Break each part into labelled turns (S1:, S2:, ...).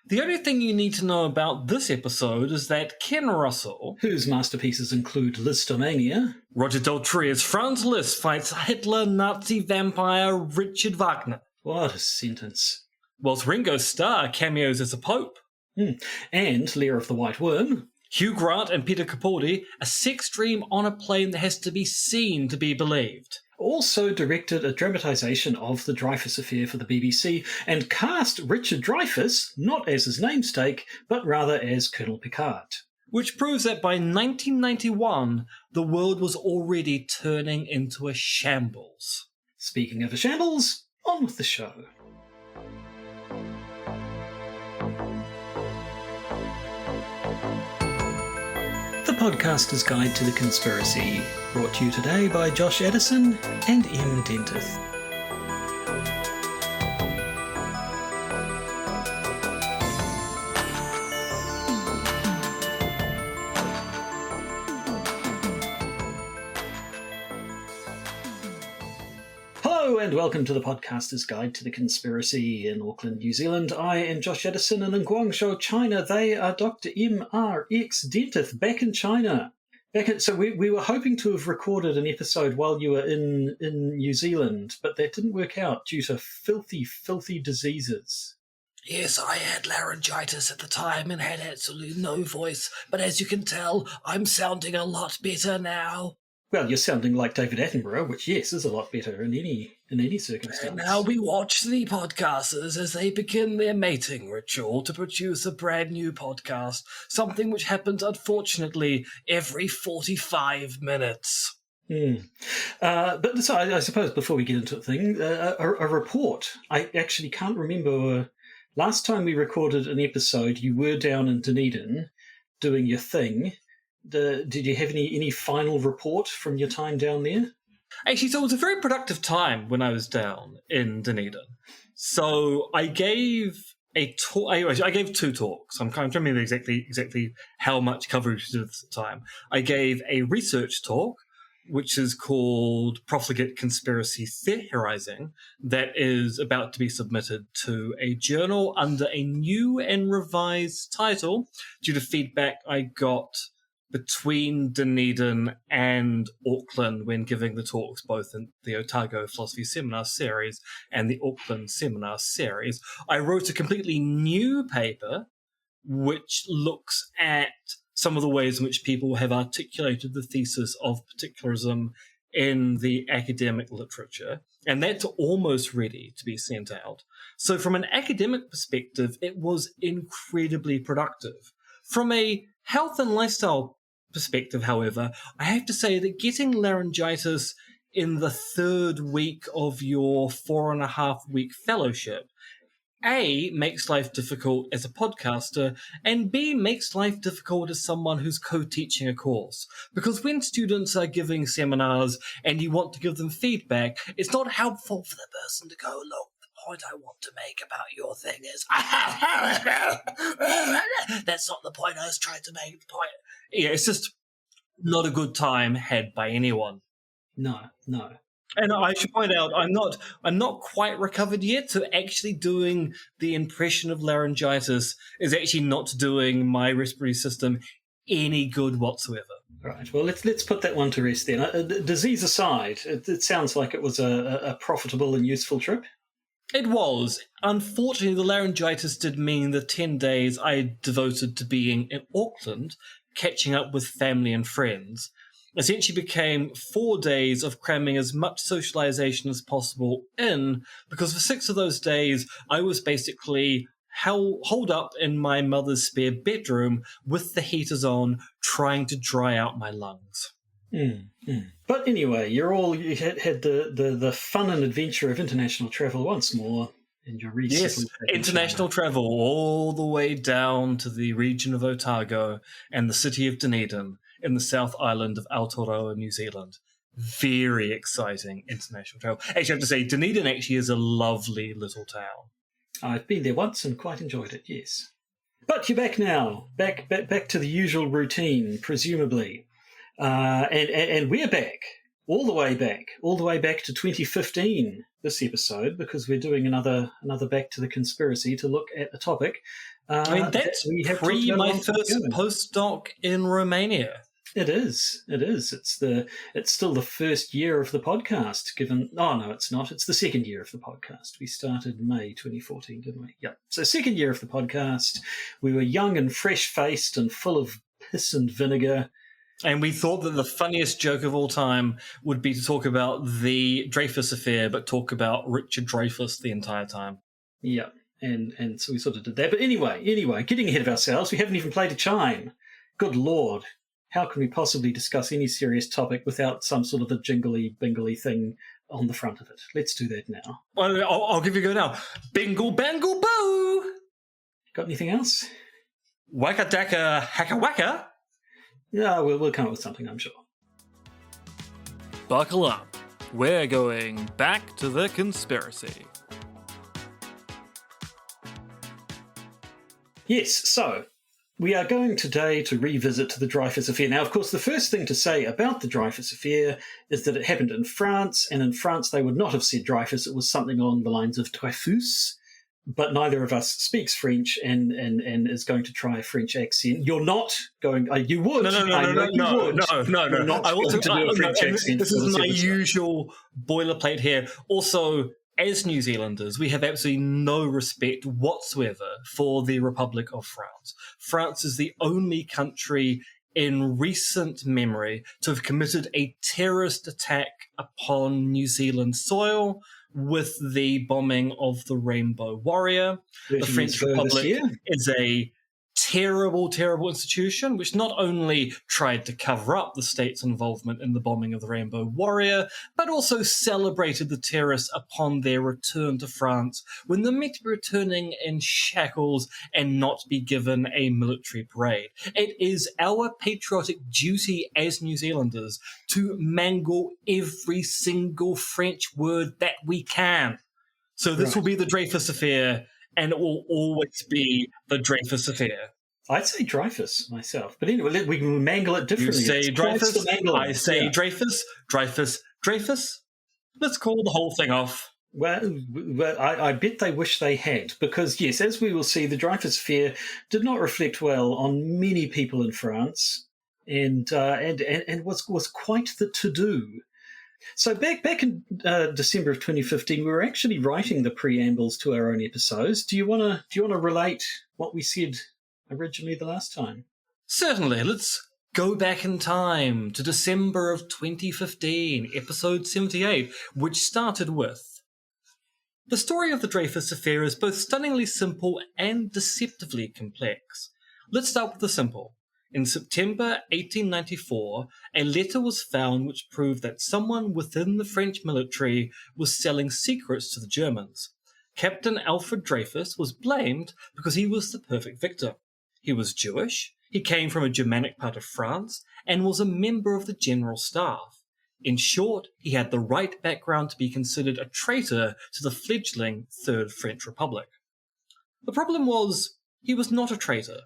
S1: The only thing you need to know about this episode is that Ken Russell,
S2: whose masterpieces include Listomania,
S1: Roger Daltrey's Franz Liszt fights Hitler, Nazi vampire Richard Wagner.
S2: What a sentence.
S1: Whilst Ringo Starr cameos as a pope.
S2: And Lair of the White Worm.
S1: Hugh Grant and Peter Capaldi, a sex dream on a plane that has to be seen to be believed.
S2: Also directed a dramatisation of the Dreyfus Affair for the BBC and cast Richard Dreyfus not as his namesake, but rather as Colonel Picard.
S1: Which proves that by 1991, the world was already turning into a shambles.
S2: Speaking of a shambles, on with the show. The Podcaster's Guide to the Conspiracy, brought to you today by Josh Addison and M. Dentith. Hello and welcome to the Podcaster's Guide to the Conspiracy in Auckland, New Zealand. I am Josh Addison, and in Guangzhou, China, they are Dr. M.R.X. Dentith back in China. So we were hoping to have recorded an episode while you were in New Zealand, but that didn't work out due to filthy diseases.
S1: Yes, I had laryngitis at the time and had absolutely no voice, but as you can tell, I'm sounding a lot better now.
S2: Well, you're sounding like David Attenborough, which, yes, is a lot better in any circumstance.
S1: And now we watch the podcasters as they begin their mating ritual to produce a brand new podcast, something which happens, unfortunately, every 45 minutes.
S2: But so I suppose before we get into the thing, a report. I actually can't remember. Last time we recorded an episode, you were down in Dunedin doing your thing. Did you have any final report from your time down there?
S1: Actually, so it was a very productive time when I was down in Dunedin. So I gave a talk. I gave two talks. I'm trying to remember exactly how much coverage we did at the time. I gave a research talk, which is called Profligate Conspiracy Theorizing, that is about to be submitted to a journal under a new and revised title due to feedback I got between Dunedin and Auckland when giving the talks, both in the Otago Philosophy Seminar Series and the Auckland Seminar Series. I wrote a completely new paper which looks at some of the ways in which people have articulated the thesis of particularism in the academic literature, and that's almost ready to be sent out. So from an academic perspective, it was incredibly productive. From a health and lifestyle perspective, however, I have to say that getting laryngitis in the third week of your 4.5-week fellowship, A, makes life difficult as a podcaster, and B, makes life difficult as someone who's co-teaching a course. Because when students are giving seminars and you want to give them feedback, it's not helpful for the person to go, look, the point I want to make about your thing is, that's not the point I was trying to make. The point. Yeah, it's just not a good time had by anyone.
S2: No.
S1: And I should point out, I'm not quite recovered yet, so actually doing the impression of laryngitis is actually not doing my respiratory system any good whatsoever.
S2: Right. Well, let's put that one to rest then. Disease aside, it sounds like it was a profitable and useful trip.
S1: It was. Unfortunately, the laryngitis did mean the 10 days I devoted to being in Auckland, catching up with family and friends, essentially became 4 days of cramming as much socialization as possible in, because for 6 of those days, I was basically holed up in my mother's spare bedroom with the heaters on, trying to dry out my lungs.
S2: But anyway, you had the fun and adventure of international travel once more. And your
S1: yes, international travel all the way down to the region of Otago and the city of Dunedin in the South Island of Aotearoa, New Zealand. Very exciting international travel. Actually, I have to say, Dunedin actually is a lovely little town.
S2: I've been there once and quite enjoyed it, yes. But you're back now, back to the usual routine, presumably. And we're back, all the way back to 2015, this episode, because we're doing another Back to the Conspiracy to look at a topic
S1: I mean, that's
S2: we have talked
S1: pre
S2: about
S1: my
S2: a long time
S1: first
S2: ago.
S1: postdoc in Romania.
S2: It is. It's still the first year of the podcast. No, it's not. It's the second year of the podcast. We started May 2014, didn't we? Yeah. So second year of the podcast. We were young and fresh-faced and full of piss and vinegar.
S1: And we thought that the funniest joke of all time would be to talk about the Dreyfus Affair, but talk about Richard Dreyfus the entire time.
S2: Yeah. And so we sort of did that. But anyway, getting ahead of ourselves, we haven't even played a chime. Good Lord. How can we possibly discuss any serious topic without some sort of a jingly-bingly thing on the front of it? Let's do that now.
S1: Well, I'll give you a go now. Bingle, bangle, boo!
S2: Got anything else?
S1: Waka daka, haka waka.
S2: Yeah, we'll come up with something, I'm sure.
S1: Buckle up. We're going back to the conspiracy.
S2: Yes, so we are going today to revisit the Dreyfus Affair. Now, of course, the first thing to say about the Dreyfus Affair is that it happened in France, and in France they would not have said Dreyfus. It was something along the lines of Dreyfus, but neither of us speaks French and is going to try a French accent. You're not going... you would.
S1: No.
S2: You're not
S1: I want
S2: going to do a French accent.
S1: This is my usual boilerplate here. Also, as New Zealanders, we have absolutely no respect whatsoever for the Republic of France. France is the only country in recent memory to have committed a terrorist attack upon New Zealand soil with the bombing of the Rainbow Warrior. The French Republic is a terrible, terrible institution which not only tried to cover up the state's involvement in the bombing of the Rainbow Warrior, but also celebrated the terrorists upon their return to France when they're meant to be returning in shackles and not be given a military parade. It is our patriotic duty as New Zealanders to mangle every single French word that we can. So this will be the Dreyfus Affair, and it will always be the Dreyfus Affair.
S2: I'd say Dreyfus myself. But anyway, we can mangle it differently.
S1: You say Dreyfus, I say
S2: yeah.
S1: Dreyfus. Let's call the whole thing off.
S2: Well, I bet they wish they had, because, yes, as we will see, the Dreyfus Affair did not reflect well on many people in France and was quite the to-do. So back in December of 2015, we were actually writing the preambles to our own episodes. Do you want to relate what we said originally the last time?
S1: Certainly. Let's go back in time to December of 2015, episode 78, which started with: the story of the Dreyfus Affair is both stunningly simple and deceptively complex. Let's start with the simple. In September 1894, a letter was found which proved that someone within the French military was selling secrets to the Germans. Captain Alfred Dreyfus was blamed because he was the perfect victim. He was Jewish, he came from a Germanic part of France, and was a member of the General Staff. In short, he had the right background to be considered a traitor to the fledgling Third French Republic. The problem was, he was not a traitor.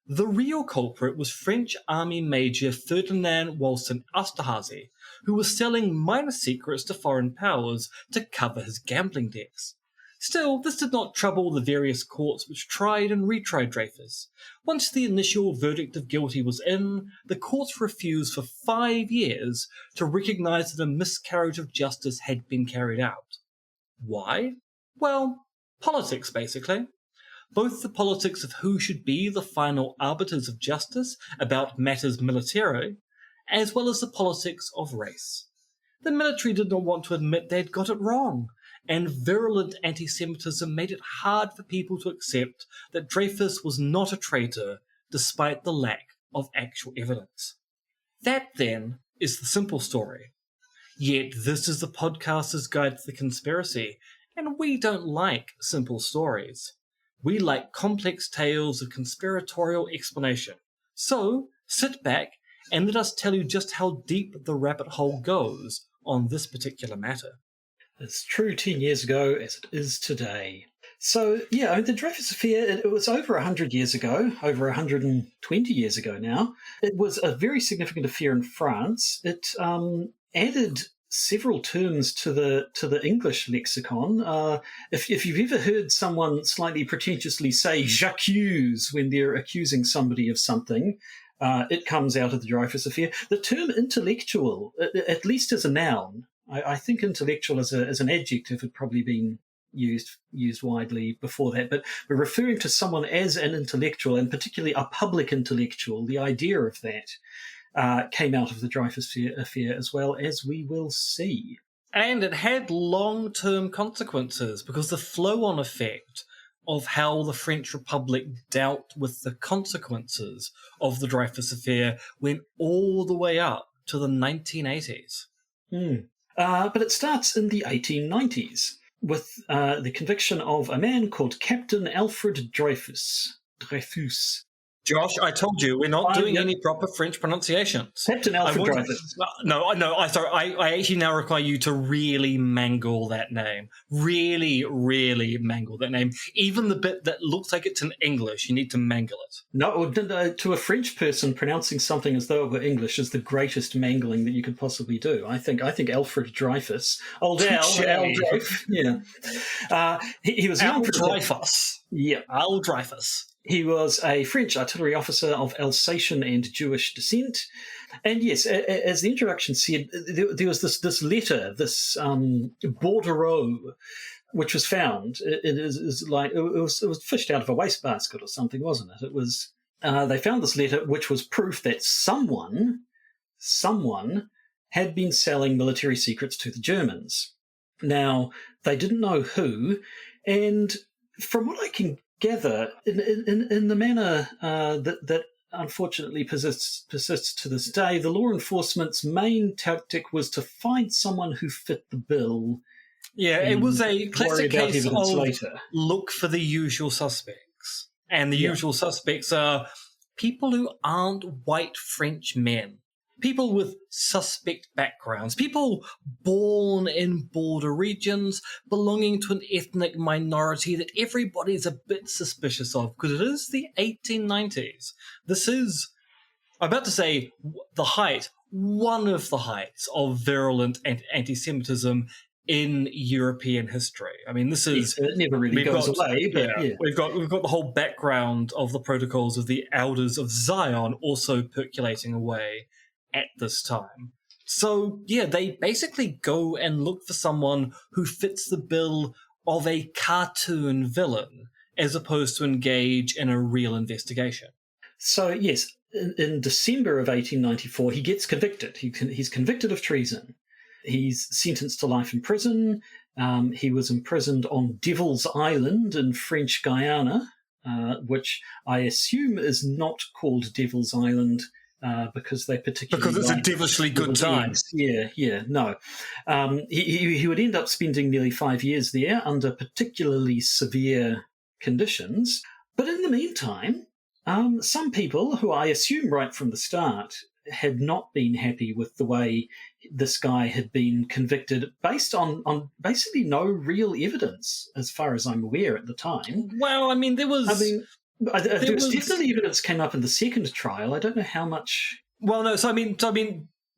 S1: The real culprit was French Army Major Ferdinand Wolston Esterhazy, who was selling minor secrets to foreign powers to cover his gambling debts. Still, this did not trouble the various courts which tried and retried Dreyfus. Once the initial verdict of guilty was in, the courts refused for 5 years to recognise that a miscarriage of justice had been carried out. Why? Well, politics, basically. Both the politics of who should be the final arbiters of justice about matters military, as well as the politics of race. The military did not want to admit they'd got it wrong, and virulent anti-Semitism made it hard for people to accept that Dreyfus was not a traitor, despite the lack of actual evidence. That, then, is the simple story. Yet this is the podcaster's guide to the conspiracy, and we don't like simple stories. We like complex tales of conspiratorial explanation. So, sit back and let us tell you just how deep the rabbit hole goes on this particular matter.
S2: It's true 10 years ago as it is today. So, yeah, the Dreyfus Affair, it was over 100 years ago, over 120 years ago now. It was a very significant affair in France. It added several terms to the English lexicon. If you've ever heard someone slightly pretentiously say "j'accuse" when they're accusing somebody of something, it comes out of the Dreyfus Affair. The term intellectual, at least as a noun, I think intellectual as an adjective had probably been used widely before that, but we're referring to someone as an intellectual, and particularly a public intellectual. The idea of that came out of the Dreyfus Affair, as well, as we will see.
S1: And it had long-term consequences, because the flow-on effect of how the French Republic dealt with the consequences of the Dreyfus Affair went all the way up to the 1980s.
S2: But it starts in the 1890s with the conviction of a man called Captain Alfred Dreyfus.
S1: Josh, I told you, we're not doing any proper French pronunciations.
S2: Captain Alfred Dreyfus.
S1: I actually now require you to really mangle that name. Really, really mangle that name. Even the bit that looks like it's in English, you need to mangle it.
S2: No, to a French person, pronouncing something as though it were English is the greatest mangling that you could possibly do. I think Alfred Dreyfus. Old Al Dreyfus. Yeah. He was
S1: Al Dreyfus.
S2: Yeah.
S1: Al Dreyfus.
S2: He was a French artillery officer of Alsatian and Jewish descent. And yes, as the introduction said, there was this letter, this bordereau, which was found. It was fished out of a wastebasket or something, wasn't it? It was. They found this letter, which was proof that someone had been selling military secrets to the Germans. Now, they didn't know who, and from what I can gather, in the manner that unfortunately persists to this day, the law enforcement's main tactic was to find someone who fit the bill.
S1: Yeah, it was a classic case of
S2: later.
S1: Look for the usual suspects. And the usual suspects are people who aren't white French men. People with suspect backgrounds, people born in border regions, belonging to an ethnic minority that everybody's a bit suspicious of, because it is the 1890s. This is, I'm about to say, one of the heights of virulent anti-Semitism in European history. I mean, this is...
S2: It never really goes away, but
S1: We've got the whole background of the protocols of the Elders of Zion also percolating away at this time. So, yeah, they basically go and look for someone who fits the bill of a cartoon villain, as opposed to engage in a real investigation.
S2: So, yes, in December of 1894, he gets convicted. He's convicted of treason. He's sentenced to life in prison. He was imprisoned on Devil's Island in French Guiana, which I assume is not called Devil's Island because they particularly
S1: because it's a devilishly good time.
S2: No. He would end up spending nearly 5 years there under particularly severe conditions. But in the meantime, some people who I assume right from the start had not been happy with the way this guy had been convicted based on basically no real evidence, as far as I'm aware at the time.
S1: Well, I mean, there was
S2: definitely evidence came up in the second trial. I don't know how much.
S1: Well, no. So I mean,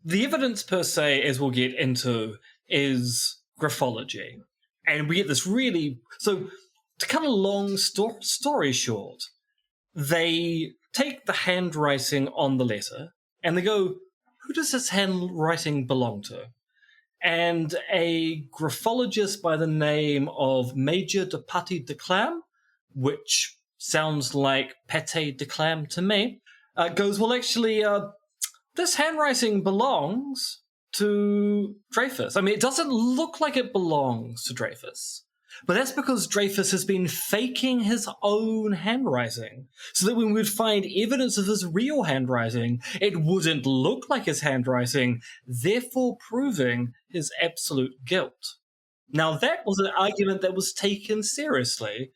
S1: the evidence per se, as we'll get into, is graphology, and we get this really. So to cut a long story short, they take the handwriting on the letter and they go, "Who does this handwriting belong to?" And a graphologist by the name of Major de Pâté de Clam, which sounds like pâté de clam to me, goes, well, actually, this handwriting belongs to Dreyfus. I mean, it doesn't look like it belongs to Dreyfus, but that's because Dreyfus has been faking his own handwriting, so that when we'd find evidence of his real handwriting, it wouldn't look like his handwriting, therefore proving his absolute guilt. Now, that was an argument that was taken seriously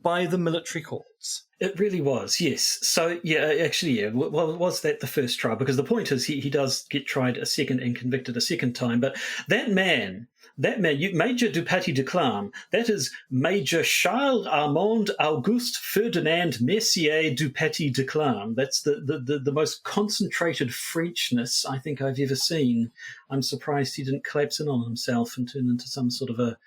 S1: by the military courts.
S2: It really was, yes. So, well, was that the first trial? Because the point is he does get tried a second and convicted a second time. But that man that man, Major du Paty de Clam, that is Major Charles Armand Auguste Ferdinand Mercier du Paty de Clam. That's the most concentrated Frenchness I think I've ever seen. I'm surprised he didn't collapse in on himself and turn into some sort of a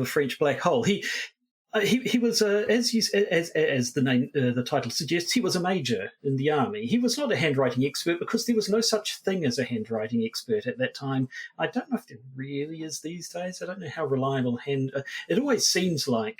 S2: French black hole. He was as the name the title suggests, he was a major in the army. He was not a handwriting expert because there was no such thing as a handwriting expert at that time. I don't know if there really is these days. I don't know how reliable it always seems like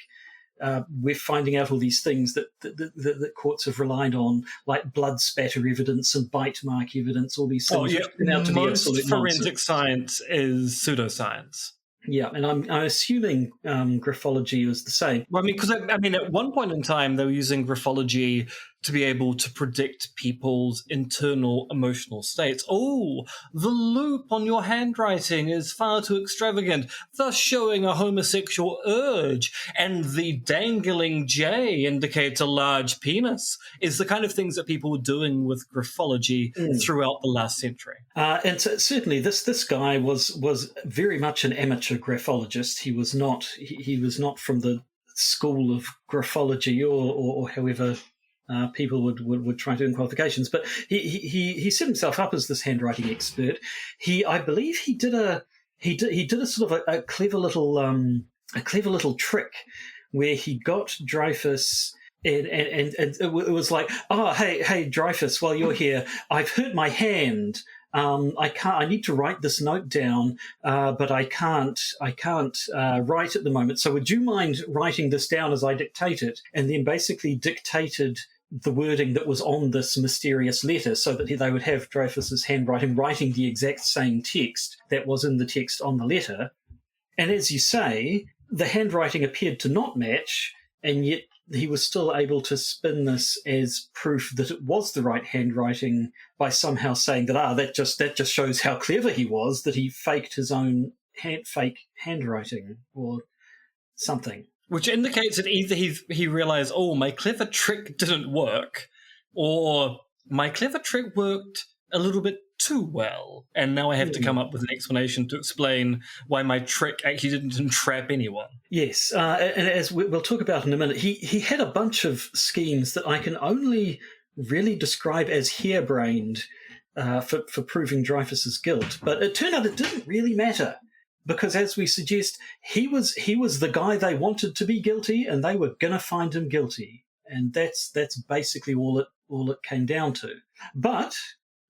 S2: we're finding out all these things that courts have relied on, like blood spatter evidence and bite mark evidence, all these things.
S1: Most forensic science is pseudoscience.
S2: Yeah, and I'm assuming graphology is the same.
S1: Well, because at one point in time, they were using graphology to be able to predict people's internal emotional states. Oh, the loop on your handwriting is far too extravagant, thus showing a homosexual urge, and the dangling J indicates a large penis, is the kind of things that people were doing with graphology throughout the last century.
S2: And so certainly this guy was very much an amateur graphologist. He was not from the school of graphology or however people would try to do in qualifications, but he set himself up as this handwriting expert. I believe he did a sort of a clever little trick where he got Dreyfus. And it was like, oh, hey, Dreyfus, while you're here, I've hurt my hand. I need to write this note down, but I can't write at the moment. So would you mind writing this down as I dictate it? And then basically dictated the wording that was on this mysterious letter so that they would have Dreyfus's handwriting writing the exact same text that was in the text on the letter. And as you say, the handwriting appeared to not match, and yet he was still able to spin this as proof that it was the right handwriting by somehow saying that that just shows how clever he was, that he faked his own fake handwriting or something. Which
S1: indicates that either he realized, oh, my clever trick didn't work, or my clever trick worked a little bit too well, and now I have to come up with an explanation to explain why my trick actually didn't entrap anyone.
S2: Yes, and as we'll talk about in a minute, he had a bunch of schemes that I can only really describe as harebrained for proving Dreyfus's guilt. But it turned out it didn't really matter, because as we suggest, he was the guy they wanted to be guilty, and they were going to find him guilty, and that's basically all it came down to. But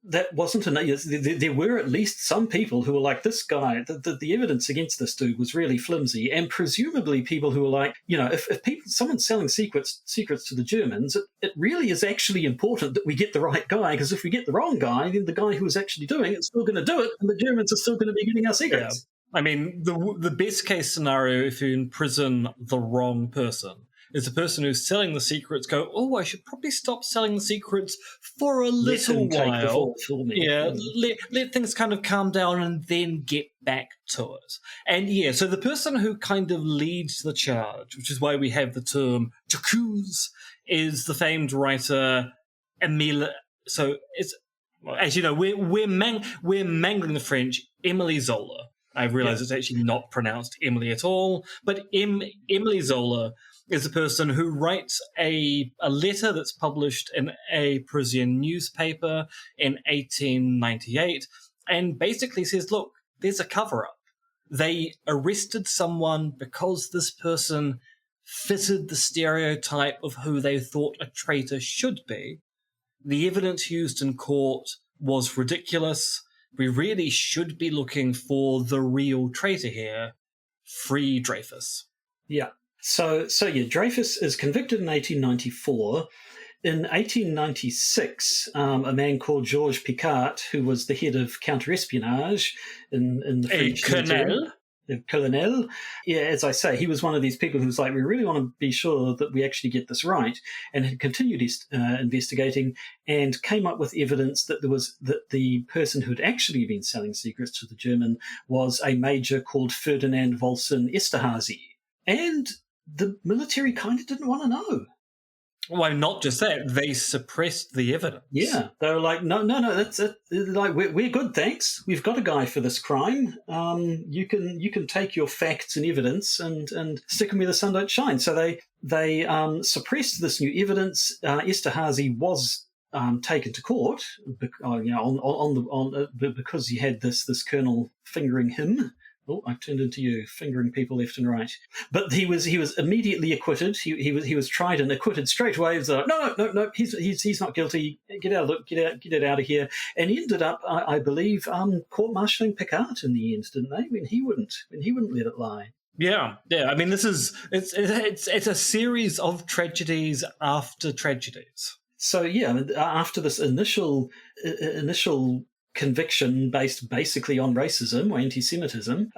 S2: that wasn't enough. There were at least some people who were like, this guy, the evidence against this dude was really flimsy, and presumably people who were like, if someone's selling secrets to the Germans, it really is actually important that we get the right guy, because if we get the wrong guy, then the guy who was actually doing it's still going to do it, and the Germans are still going to be getting our secrets.
S1: Yeah. I mean, the best case scenario, if you imprison the wrong person, is the person who's selling the secrets go, oh, I should probably stop selling the secrets for a little while. Yeah, let things kind of calm down and then get back to it. And yeah, so the person who kind of leads the charge, which is why we have the term j'accuse, is the famed writer Émile. So it's, as you know, we're mangling the French, Émile Zola. I realize it's actually not pronounced Emily at all, but Émile Zola is the person who writes a letter that's published in a Parisian newspaper in 1898 and basically says, look, there's a cover-up. They arrested someone because this person fitted the stereotype of who they thought a traitor should be. The evidence used in court was ridiculous. We really should be looking for the real traitor here. Free Dreyfus.
S2: Yeah. So Dreyfus is convicted in 1894. In 1896, a man called Georges Picquart, who was the head of counter-espionage in the French
S1: colonel.
S2: Colonel. Yeah, as I say, he was one of these people who was like, we really want to be sure that we actually get this right, and had continued investigating and came up with evidence that the person who had actually been selling secrets to the German was a major called Ferdinand Volson Esterhazy. And the military kind of didn't want to know.
S1: Well, not just that, they suppressed the evidence.
S2: Yeah, they were like, no, that's it. Like, we're good, thanks. We've got a guy for this crime. You can take your facts and evidence and stick them where the sun don't shine. So they suppressed this new evidence. Esterhazy was taken to court, because he had this colonel fingering him. Oh, I've turned into you, fingering people left and right. But he was immediately acquitted. He was tried and acquitted straight away. He was like, no, he's not guilty. Get it out of here. And he ended up, I believe, court-martialing Picard in the end, didn't they? When he wouldn't let it lie.
S1: Yeah. I mean, it's a series of tragedies after tragedies.
S2: So yeah, after this initial conviction based basically on racism or anti-Semitism,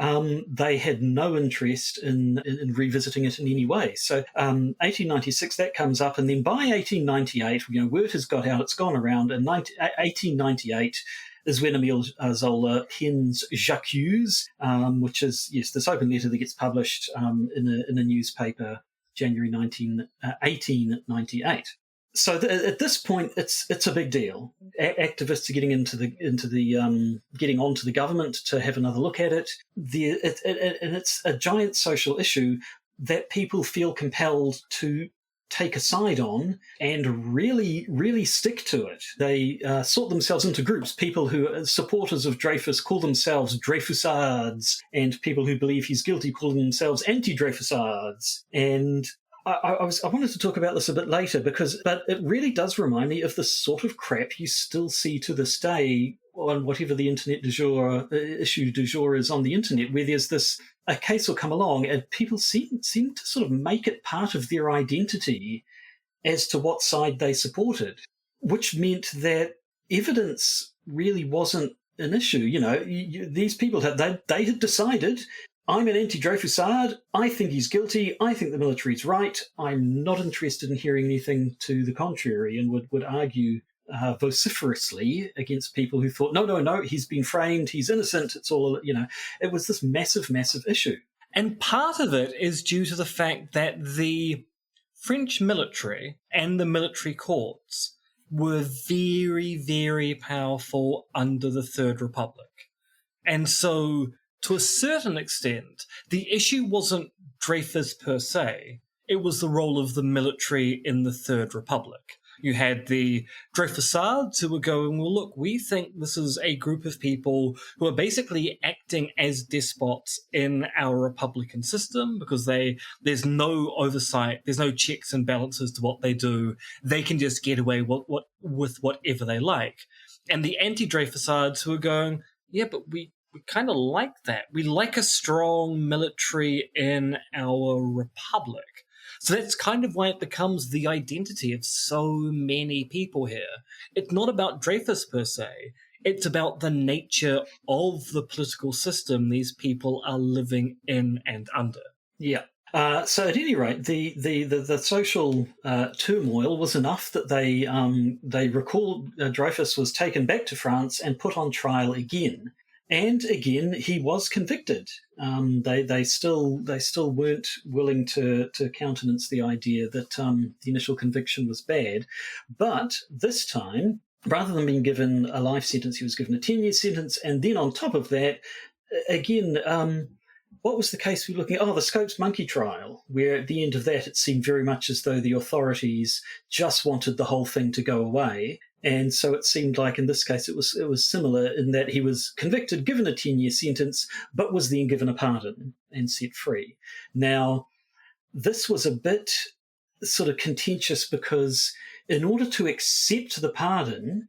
S2: they had no interest in revisiting it in any way. So 1896, that comes up, and then by 1898, word has got out, it's gone around, and 1898 is when Emile Zola pens J'accuse, which is, this open letter that gets published in a newspaper January 1898. So at this point, it's a big deal. Activists are getting getting onto the government to have another look at it. And it's a giant social issue that people feel compelled to take a side on and really, really stick to it. They sort themselves into groups. People who are supporters of Dreyfus call themselves Dreyfusards, and people who believe he's guilty call themselves anti-Dreyfusards. And I wanted to talk about this a bit later but it really does remind me of the sort of crap you still see to this day on whatever the internet issue du jour is on the internet, where there's a case will come along and people seem to sort of make it part of their identity as to what side they supported, which meant that evidence really wasn't an issue. These people had decided, I'm an anti-Dreyfusard. I think he's guilty. I think the military's right. I'm not interested in hearing anything to the contrary, and would argue vociferously against people who thought, no, he's been framed, he's innocent. It's all, it was this massive, massive issue.
S1: And part of it is due to the fact that the French military and the military courts were very, very powerful under the Third Republic. And so, to a certain extent, the issue wasn't Dreyfus per se, it was the role of the military in the Third Republic. You had the Dreyfusards who were going, well, look, we think this is a group of people who are basically acting as despots in our republican system because there's no oversight, there's no checks and balances to what they do. They can just get away with whatever they like. And the anti-Dreyfusards who are going, yeah, but we kind of like that. We like a strong military in our republic. So that's kind of why it becomes the identity of so many people here. It's not about Dreyfus per se. It's about the nature of the political system these people are living in and under.
S2: Yeah. So at any rate, the social turmoil was enough that they recalled Dreyfus was taken back to France and put on trial again. And again, he was convicted. They still weren't willing to countenance the idea that the initial conviction was bad. But this time, rather than being given a life sentence, he was given a 10-year sentence. And then on top of that, again, what was the case we were looking at? Oh, the Scopes Monkey trial, where at the end of that, it seemed very much as though the authorities just wanted the whole thing to go away. And so it seemed like in this case it was similar in that he was convicted, given a 10-year sentence, but was then given a pardon and set free. Now, this was a bit sort of contentious because in order to accept the pardon,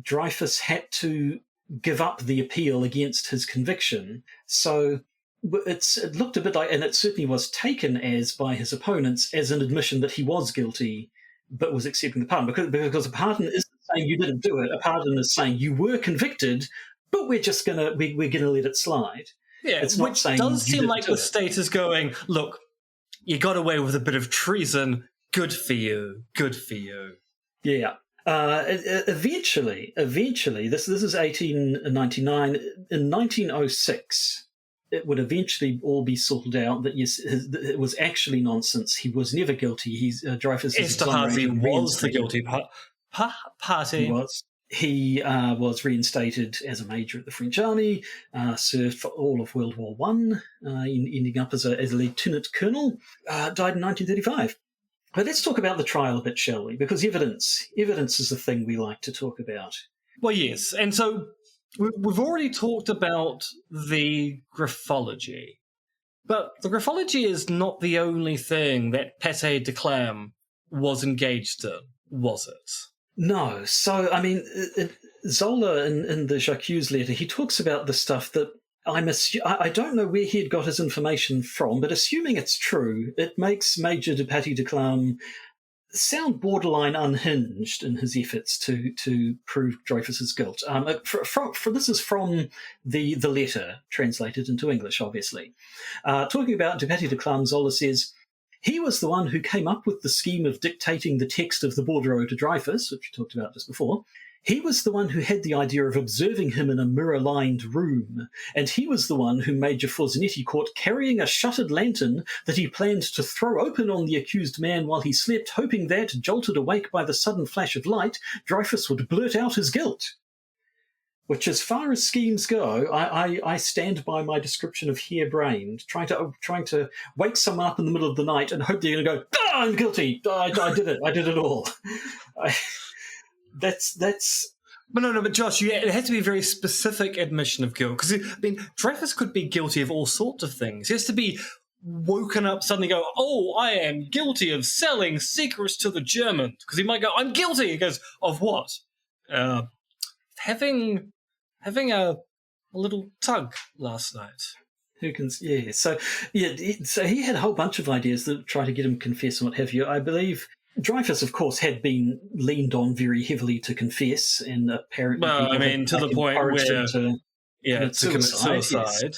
S2: Dreyfus had to give up the appeal against his conviction. So it looked a bit like, and it certainly was taken as by his opponents, as an admission that he was guilty but was accepting the pardon. Because a pardon isn't saying you didn't do it. A pardon is saying you were convicted, but we're gonna let it slide.
S1: Yeah,
S2: it's not
S1: which
S2: saying
S1: does seem like the
S2: it.
S1: state is going, look, you got away with a bit of treason. Good for you. Good for you.
S2: Yeah. Eventually, this is 1899. In 1906, it would eventually all be sorted out that yes, it was actually nonsense. He was never guilty. Dreyfus is
S1: Esterhazy
S2: exonerated and
S1: was the
S2: reinstated.
S1: guilty party.
S2: He was. He was reinstated as a major at the French army, served for all of World War One, ending up as a lieutenant colonel. Died in 1935. But let's talk about the trial a bit, shall we? Because evidence is the thing we like to talk about.
S1: Well, yes. And so we've already talked about the graphology. But the graphology is not the only thing that Pate de Clam was engaged in, was it?
S2: No. So, I mean, Zola in the Jacques letter, he talks about the stuff that I don't know where he had got his information from, but assuming it's true, it makes Major de Pate de Clam sound borderline unhinged in his efforts to prove Dreyfus's guilt. This is from the letter, translated into English, obviously. Talking about de Pate de Clam, Zola says, he was the one who came up with the scheme of dictating the text of the bordereau to Dreyfus, which we talked about just before. He was the one who had the idea of observing him in a mirror-lined room, and he was the one who Major Forzinetti caught carrying a shuttered lantern that he planned to throw open on the accused man while he slept, hoping that, jolted awake by the sudden flash of light, Dreyfus would blurt out his guilt. Which, as far as schemes go, I stand by my description of harebrained, trying to wake someone up in the middle of the night and hope they're going to go, I'm guilty, I did it all. That's.
S1: But Josh, it has to be a very specific admission of guilt. Because, I mean, Dreyfus could be guilty of all sorts of things. He has to be woken up suddenly go, oh, I am guilty of selling secrets to the Germans. Because he might go, I'm guilty. He goes, of what? Having a little tug last night.
S2: Who can? Yeah. So he had a whole bunch of ideas that try to get him confess and what have you. I believe Dreyfus, of course, had been leaned on very heavily to confess, and apparently,
S1: to the point where to commit suicide.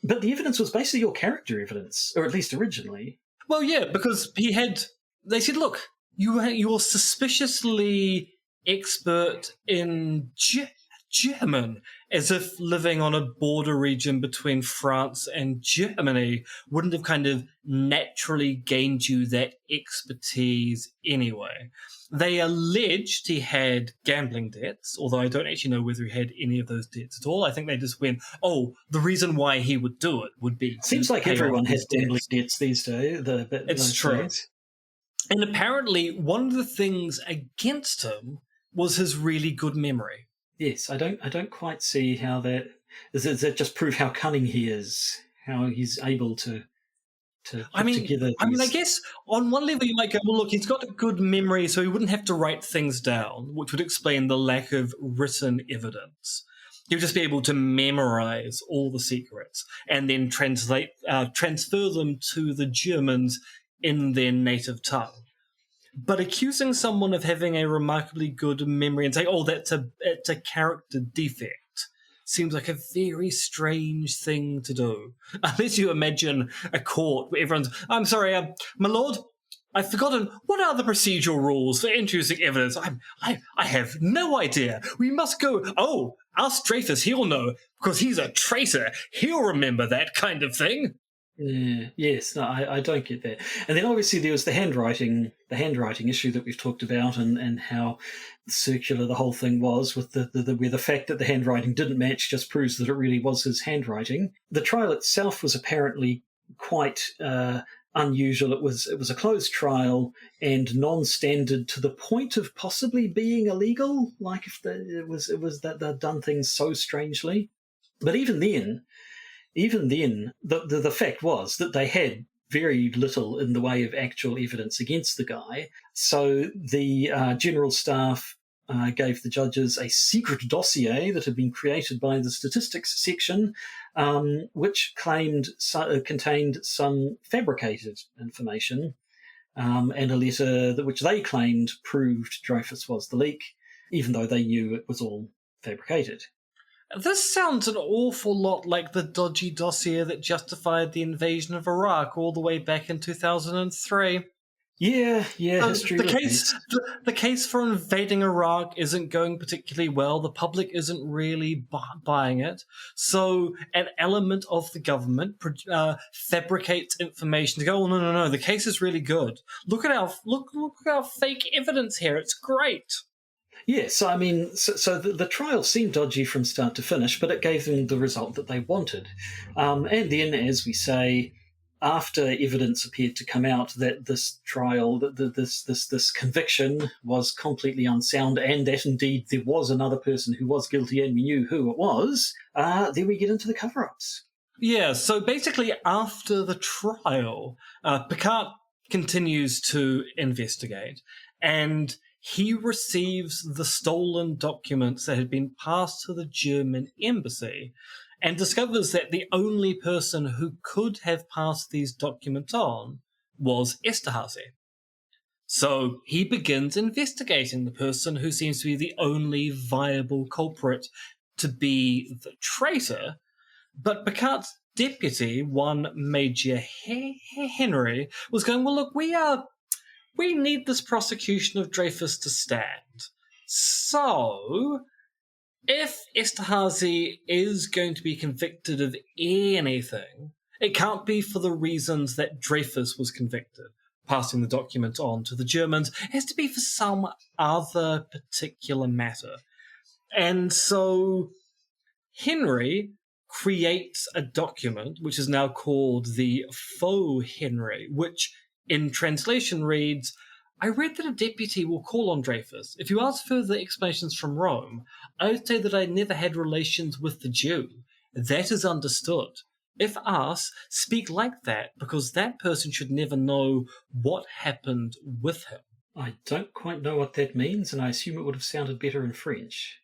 S2: But the evidence was basically all character evidence, or at least originally.
S1: Well, yeah, because they said, look, you're suspiciously expert in German, as if living on a border region between France and Germany wouldn't have kind of naturally gained you that expertise anyway. They alleged he had gambling debts, although I don't actually know whether he had any of those debts at all. I think they just went, the reason why he would do it would be...
S2: Seems like everyone has gambling debts these days.
S1: It's true. Days. And apparently one of the things against him was his really good memory.
S2: Yes, I don't quite see how that... Does that just prove how cunning he is? How he's able to put together these...
S1: I mean, I guess on one level you might go, well, look, he's got a good memory, so he wouldn't have to write things down, which would explain the lack of written evidence. He would just be able to memorize all the secrets and then transfer them to the Germans in their native tongue. But accusing someone of having a remarkably good memory and saying, it's a character defect seems like a very strange thing to do. Unless you imagine a court where everyone's, I'm sorry, my lord, I've forgotten, what are the procedural rules for introducing evidence? I have no idea. We must go, ask Dreyfus, he'll know, because he's a traitor. He'll remember that kind of thing.
S2: Yeah, yes, no, I don't get that. And then obviously there was the handwriting issue that we've talked about, and how circular the whole thing was, with where the fact that the handwriting didn't match just proves that it really was his handwriting. The trial itself was apparently quite unusual. It was a closed trial and non-standard to the point of possibly being illegal. Like if it was that they'd done things so strangely. But even then, the fact was that they had very little in the way of actual evidence against the guy. So the general staff gave the judges a secret dossier that had been created by the statistics section, which contained some fabricated information, and a letter which they claimed proved Dreyfus was the leak, even though they knew it was all fabricated.
S1: This sounds an awful lot like the dodgy dossier that justified the invasion of Iraq all the way back in 2003.
S2: Yeah, history
S1: The
S2: repeats.
S1: the case for invading Iraq isn't going particularly well. The public isn't really buying it. So an element of the government fabricates information to go, oh, no, the case is really good. Look at our fake evidence here. It's great.
S2: Yes, I mean, so the trial seemed dodgy from start to finish, but it gave them the result that they wanted. And then, as we say, after evidence appeared to come out that this trial, this conviction was completely unsound, and that indeed there was another person who was guilty, and we knew who it was, then we get into the cover-ups.
S1: Yeah, so basically after the trial, Picard continues to investigate, and he receives the stolen documents that had been passed to the German embassy and discovers that the only person who could have passed these documents on was Esterhazy. So he begins investigating the person who seems to be the only viable culprit to be the traitor, but Picard's deputy, one Major Henry, was going, well, look, we need this prosecution of Dreyfus to stand. So, if Esterhazy is going to be convicted of anything, it can't be for the reasons that Dreyfus was convicted, passing the document on to the Germans. It has to be for some other particular matter. And so Henry creates a document which is now called the Faux Henry, which in translation reads, I read that a deputy will call on Dreyfus. If you ask further explanations from Rome, I would say that I never had relations with the Jew. That is understood. If asked, speak like that, because that person should never know what happened with him.
S2: I don't quite know what that means, and I assume it would have sounded better in French.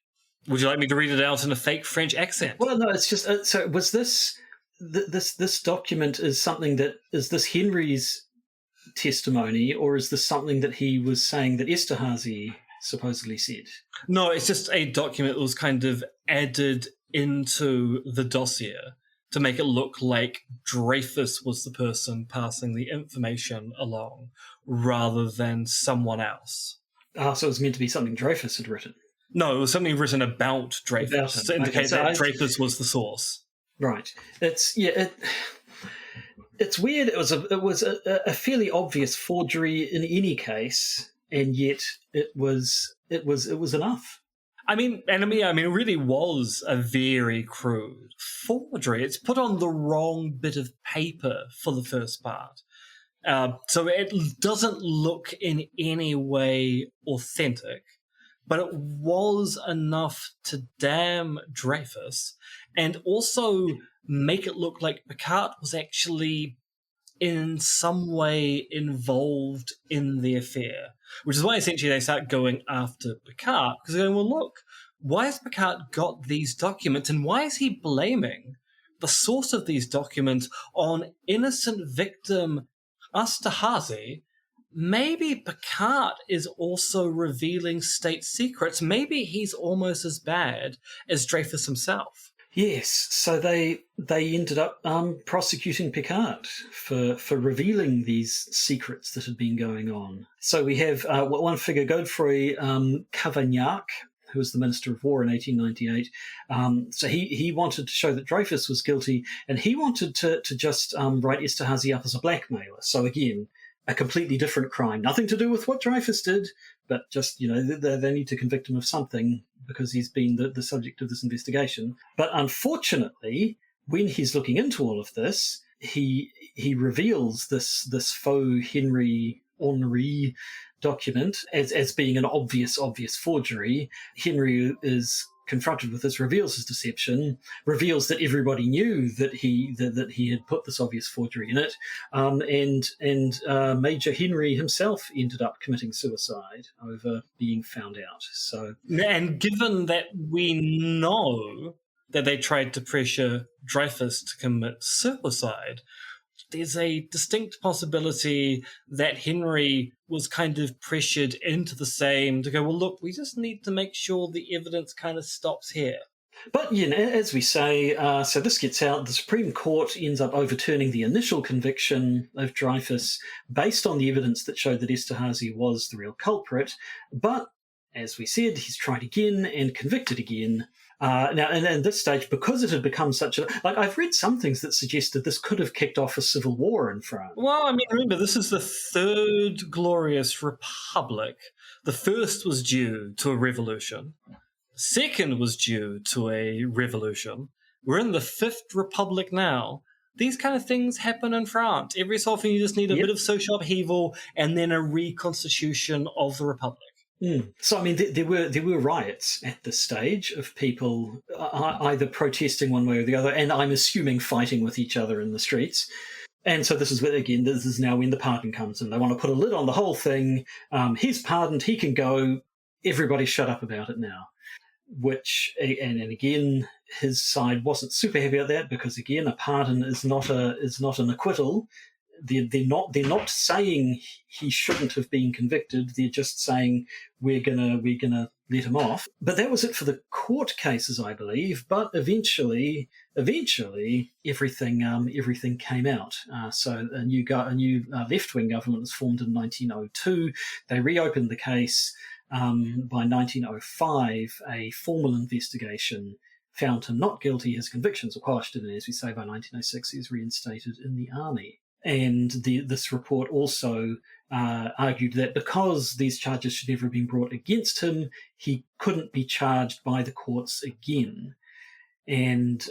S1: Would you like me to read it out in a fake French accent?
S2: Well, no, it's just, so was this document is something that, is this Henry's testimony, or is this something that he was saying that Esterhazy supposedly said?
S1: No, it's just a document that was kind of added into the dossier to make it look like Dreyfus was the person passing the information along rather than someone else.
S2: So it was meant to be something Dreyfus had written.
S1: No, it was something written about Dreyfus to indicate that Dreyfus was the source.
S2: Right. It's weird. It was a fairly obvious forgery in any case, and yet it was enough.
S1: I mean, it really was a very crude forgery. It's put on the wrong bit of paper for the first part. So it doesn't look in any way authentic, but it was enough to damn Dreyfus and also make it look like Picard was actually in some way involved in the affair, which is why essentially they start going after Picard, because they're going, well, look, why has Picard got these documents, and why is he blaming the source of these documents on innocent victim Esterhazy? Maybe Picard is also revealing state secrets. Maybe he's almost as bad as Dreyfus himself.
S2: Yes, so they ended up prosecuting Picard for revealing these secrets that had been going on. So we have one figure, Godefroy Cavaignac, who was the Minister of War in 1898. So he wanted to show that Dreyfus was guilty, and he wanted to just write Esterhazy up as a blackmailer. So again, a completely different crime. Nothing to do with what Dreyfus did, but just, they need to convict him of something because he's been the subject of this investigation. But unfortunately, when he's looking into all of this, he reveals this faux Henry document as being an obvious forgery. Henry is confronted with this, reveals his deception, reveals that everybody knew that he had put this obvious forgery in it, and Major Henry himself ended up committing suicide over being found out. So,
S1: and given that we know that they tried to pressure Dreyfus to commit suicide, there's a distinct possibility that Henry was kind of pressured into the same to go, well, look, we just need to make sure the evidence kind of stops here.
S2: But, as we say, so this gets out. The Supreme Court ends up overturning the initial conviction of Dreyfus based on the evidence that showed that Esterhazy was the real culprit. But, as we said, he's tried again and convicted again. Now, and at this stage, because it had become such a... I've read some things that suggested this could have kicked off a civil war in France.
S1: Well, I mean, remember, this is the third glorious republic. The first was due to a revolution. Second was due to a revolution. We're in the fifth republic now. These kind of things happen in France. Every so often you just need a bit of social upheaval and then a reconstitution of the republic.
S2: So, I mean, there were riots at this stage of people either protesting one way or the other, and I'm assuming fighting with each other in the streets. And so this is now when the pardon comes in. They want to put a lid on the whole thing. He's pardoned, he can go. Everybody shut up about it now. Which, and again, his side wasn't super happy about that because, again, a pardon is not an acquittal. They're not saying he shouldn't have been convicted. They're just saying we're gonna let him off. But that was it for the court cases, I believe. But eventually, everything came out. So a new left-wing government was formed in 1902. They reopened the case. By 1905, a formal investigation found him not guilty. His convictions were quashed, and as we say, by 1906, he was reinstated in the army. And this report also argued that because these charges should never have been brought against him, he couldn't be charged by the courts again. And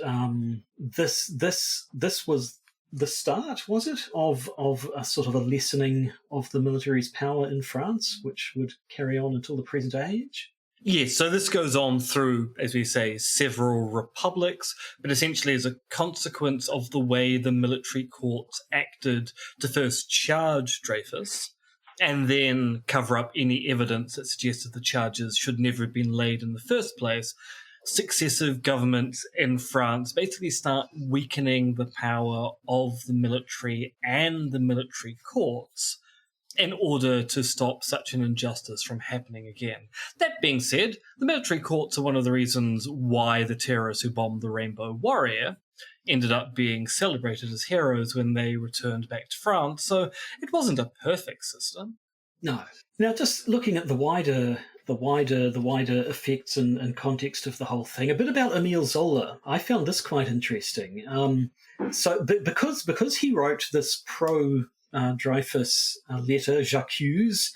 S2: this was the start, was it, of a sort of a lessening of the military's power in France, which would carry on until the present age?
S1: Yes, so this goes on through, as we say, several republics, but essentially as a consequence of the way the military courts acted to first charge Dreyfus and then cover up any evidence that suggested the charges should never have been laid in the first place. Successive governments in France basically start weakening the power of the military and the military courts in order to stop such an injustice from happening again. That being said, the military courts are one of the reasons why the terrorists who bombed the Rainbow Warrior ended up being celebrated as heroes when they returned back to France, so it wasn't a perfect system.
S2: No. Now, just looking at the wider effects and context of the whole thing, a bit about Émile Zola. I found this quite interesting. Because he wrote this pro-Dreyfus letter, J'accuse,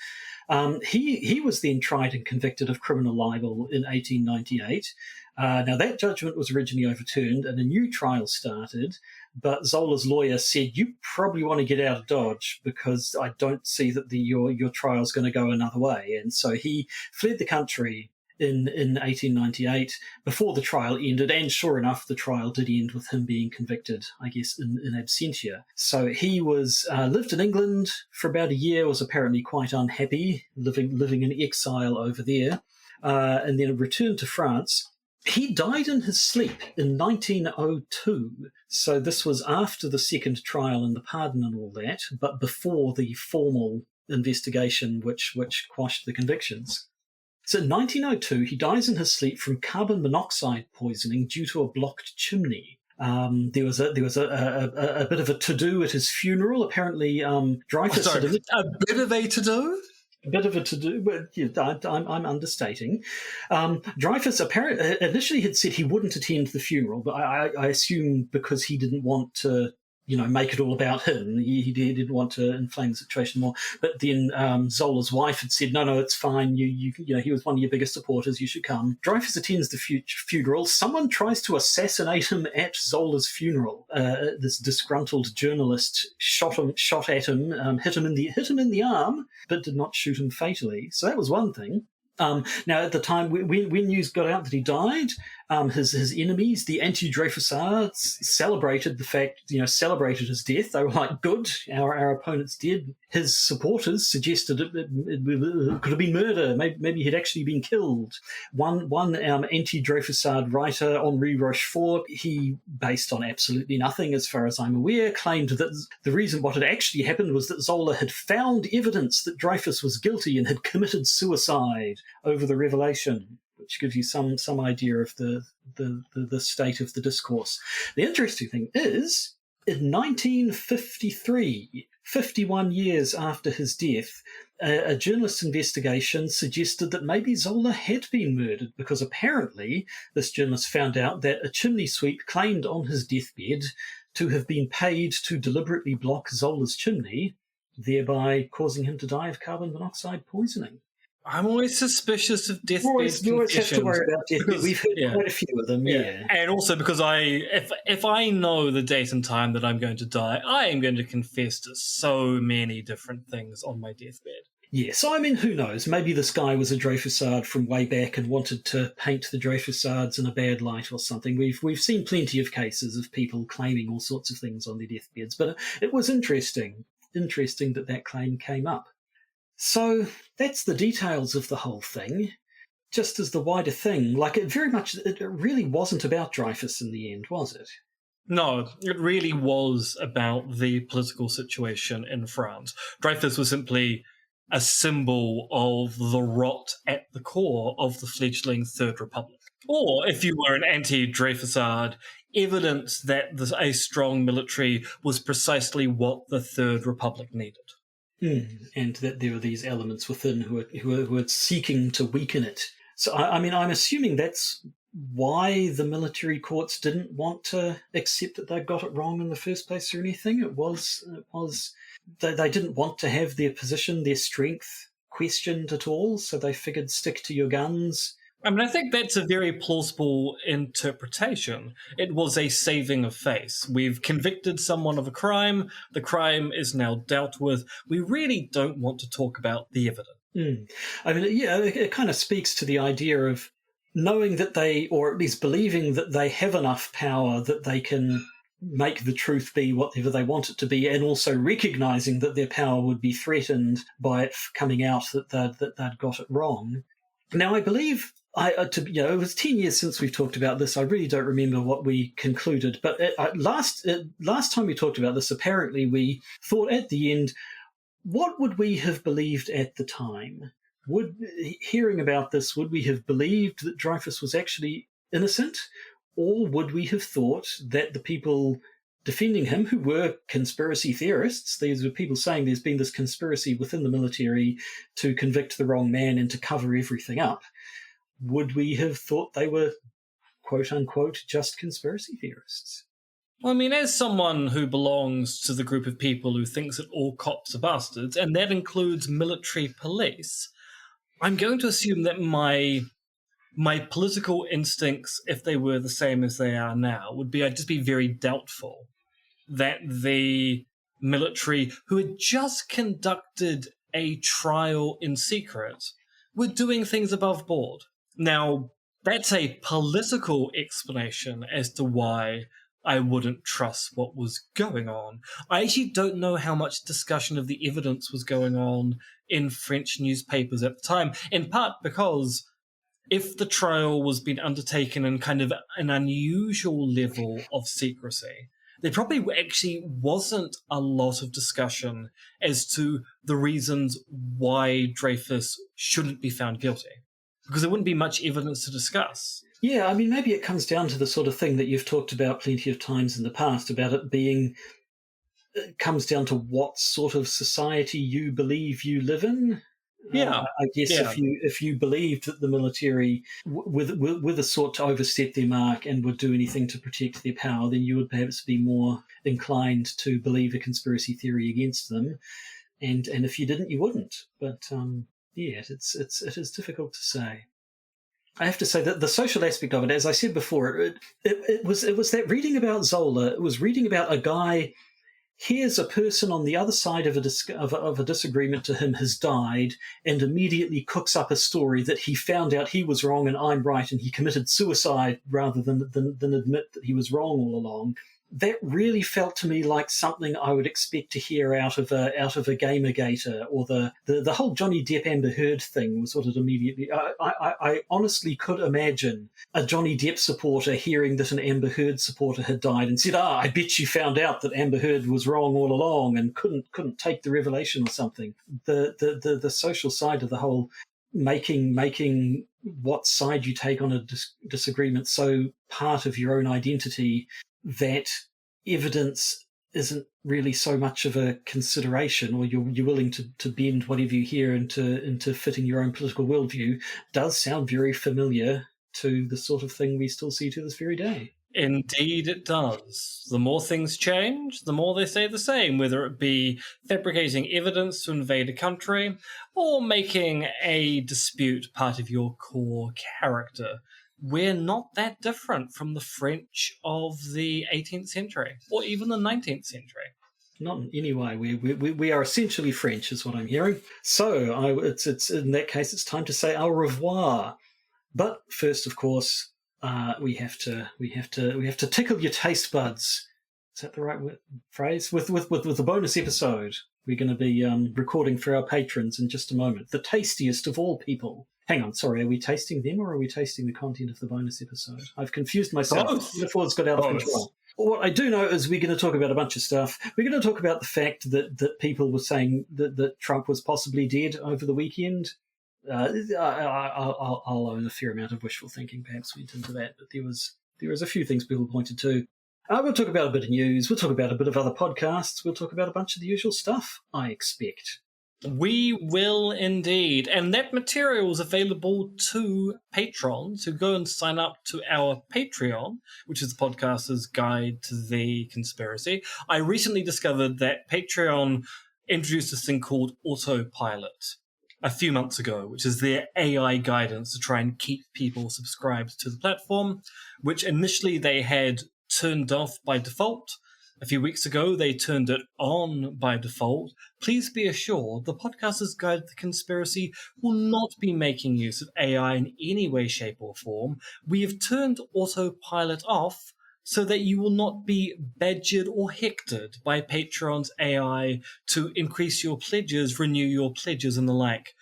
S2: he was then tried and convicted of criminal libel in 1898. Now, that judgment was originally overturned and a new trial started, but Zola's lawyer said, you probably want to get out of Dodge because I don't see that your trial's going to go another way. And so he fled the country in 1898 before the trial ended, and sure enough, the trial did end with him being convicted, I guess, in absentia. So he was lived in England for about a year, was apparently quite unhappy, living in exile over there, and then returned to France. He died in his sleep in 1902. So this was after the second trial and the pardon and all that, but before the formal investigation which quashed the convictions. So in 1902, he dies in his sleep from carbon monoxide poisoning due to a blocked chimney. There was a bit of a to-do at his funeral. Apparently, Dreyfus...
S1: a bit of a to-do?
S2: A bit of a to-do, but yeah, I'm understating. Dreyfus apparently initially had said he wouldn't attend the funeral, but I assume because he didn't want to, make it all about him. He didn't want to inflame the situation more. But then Zola's wife had said, no, it's fine. You he was one of your biggest supporters. You should come. Dreyfus attends the funeral. Someone tries to assassinate him at Zola's funeral. This disgruntled journalist shot at him, hit him in the arm, but did not shoot him fatally. So that was one thing. Now, at the time, when news got out that he died, his enemies, the anti-Dreyfusards, celebrated celebrated his death. They were like, good, our opponent's dead. His supporters suggested it could have been murder. Maybe he'd actually been killed. One anti-Dreyfusard writer, Henri Rochefort, he, based on absolutely nothing as far as I'm aware, claimed that the reason what had actually happened was that Zola had found evidence that Dreyfus was guilty and had committed suicide over the revelation, which gives you some idea of the state of the discourse. The interesting thing is, in 1953, 51 years after his death, a journalist's investigation suggested that maybe Zola had been murdered, because apparently this journalist found out that a chimney sweep claimed on his deathbed to have been paid to deliberately block Zola's chimney, thereby causing him to die of carbon monoxide poisoning.
S1: I'm always suspicious of deathbed confessions.
S2: You always have to worry about deathbed. We've heard quite a few of them, yeah.
S1: And also because if I know the date and time that I'm going to die, I am going to confess to so many different things on my deathbed.
S2: Yeah, so I mean, who knows? Maybe this guy was a Dreyfusard from way back and wanted to paint the Dreyfusards in a bad light or something. We've seen plenty of cases of people claiming all sorts of things on their deathbeds, but it was interesting that claim came up. So that's the details of the whole thing. Just as the wider thing, like it really wasn't about Dreyfus in the end, was it?
S1: No, it really was about the political situation in France. Dreyfus was simply a symbol of the rot at the core of the fledgling Third Republic. Or, if you were an anti-Dreyfusard, evidence that a strong military was precisely what the Third Republic needed.
S2: And that there were these elements within who were seeking to weaken it. So, I mean, I'm assuming that's why the military courts didn't want to accept that they got it wrong in the first place or anything. It was they didn't want to have their position, their strength questioned at all, so they figured stick to your guns.
S1: I mean, I think that's a very plausible interpretation. It was a saving of face. We've convicted someone of a crime. The crime is now dealt with. We really don't want to talk about the evidence.
S2: I mean, yeah, it kind of speaks to the idea of knowing that they, or at least believing that they have enough power that they can make the truth be whatever they want it to be, and also recognizing that their power would be threatened by it coming out that they'd got it wrong. Now, I believe it was 10 years since we've talked about this. I really don't remember what we concluded, but last time we talked about this, apparently we thought at the end, what would we have believed at the time? Hearing about this, would we have believed that Dreyfus was actually innocent, or would we have thought that the people defending him, who were conspiracy theorists, these were people saying there's been this conspiracy within the military to convict the wrong man and to cover everything up, would we have thought they were, quote-unquote, just conspiracy theorists?
S1: Well, I mean, as someone who belongs to the group of people who thinks that all cops are bastards, and that includes military police, I'm going to assume that my political instincts, if they were the same as they are now, would be I'd just be very doubtful that the military, who had just conducted a trial in secret, were doing things above board. Now, that's a political explanation as to why I wouldn't trust what was going on. I actually don't know how much discussion of the evidence was going on in French newspapers at the time, in part because if the trial was being undertaken in kind of an unusual level of secrecy, there probably actually wasn't a lot of discussion as to the reasons why Dreyfus shouldn't be found guilty, because there wouldn't be much evidence to discuss.
S2: Yeah, I mean, maybe it comes down to the sort of thing that you've talked about plenty of times in the past, about it comes down to what sort of society you believe you live in.
S1: Yeah,
S2: I guess if you believed that the military were the sort to overstep their mark and would do anything to protect their power, then you would perhaps be more inclined to believe a conspiracy theory against them. And if you didn't, you wouldn't. But it is difficult to say. I have to say that the social aspect of it, as I said before, it was that reading about Zola. It was reading about a guy. Here's a person on the other side of a disagreement to him has died, and immediately cooks up a story that he found out he was wrong and I'm right, and he committed suicide rather than admit that he was wrong all along. That really felt to me like something I would expect to hear out of a Gamergator, or the whole Johnny Depp Amber Heard thing was what it immediately. I honestly could imagine a Johnny Depp supporter hearing that an Amber Heard supporter had died and said, I bet you found out that Amber Heard was wrong all along and couldn't take the revelation or something. The social side of the whole making what side you take on a disagreement so part of your own identity that evidence isn't really so much of a consideration, or you're willing to bend whatever you hear into fitting your own political worldview, does sound very familiar to the sort of thing we still see to this very day.
S1: Indeed it does. The more things change, the more they stay the same, whether it be fabricating evidence to invade a country or making a dispute part of your core character. We're not that different from the French of the 18th century, or even the 19th century.
S2: Not in any way. We are essentially French, is what I'm hearing. So it's in that case, it's time to say au revoir. But first, of course, we have to tickle your taste buds. Is that the right phrase? With the bonus episode we're going to be recording for our patrons in just a moment. The tastiest of all people. Hang on, sorry, are we tasting them or are we tasting the content of the bonus episode? I've confused myself before it's got out of control. What I do know is we're going to talk about a bunch of stuff. We're going to talk about the fact that people were saying that Trump was possibly dead over the weekend. I'll own a fair amount of wishful thinking perhaps went into that, but there was a few things people pointed to. We'll talk about a bit of news. We'll talk about a bit of other podcasts. We'll talk about a bunch of the usual stuff, I expect.
S1: We will indeed. And that material is available to patrons who go and sign up to our Patreon, which is the podcaster's guide to the conspiracy. I recently discovered that Patreon introduced this thing called Autopilot a few months ago, which is their AI guidance to try and keep people subscribed to the platform, which initially they had turned off by default. A few weeks ago, they turned it on by default. Please be assured the podcaster's guide to the conspiracy will not be making use of AI in any way, shape, or form. We have turned autopilot off so that you will not be badgered or hectored by Patreon's AI to increase your pledges, renew your pledges, and the like.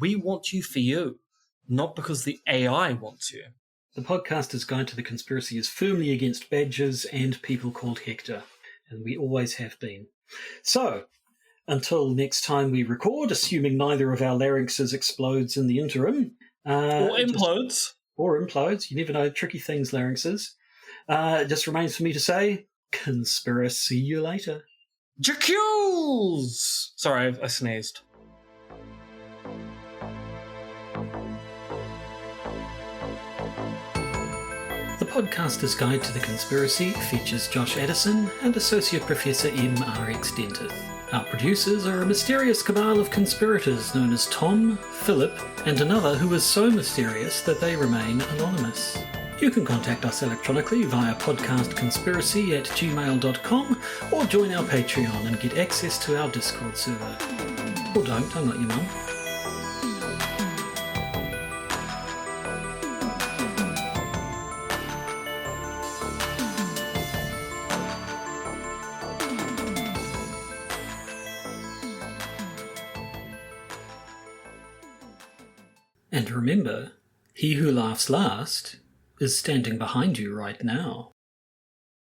S1: We want you for you, not because the AI wants you.
S2: The podcaster's guide to the conspiracy is firmly against badgers and people called Hector, and we always have been. So, until next time we record, assuming neither of our larynxes explodes in the interim.
S1: Or implodes.
S2: Or implodes. You never know. Tricky things, larynxes. It just remains for me to say, conspiracy you later.
S1: Jacules! Sorry, I sneezed.
S2: The Podcaster's Guide to the Conspiracy features Josh Addison and Associate Professor M.R.X. Dentith. Our producers are a mysterious cabal of conspirators known as Tom, Philip, and another who is so mysterious that they remain anonymous. You can contact us electronically via podcastconspiracy@gmail.com or join our Patreon and get access to our Discord server. Or don't, I'm not your mum. And remember, he who laughs last is standing behind you right now.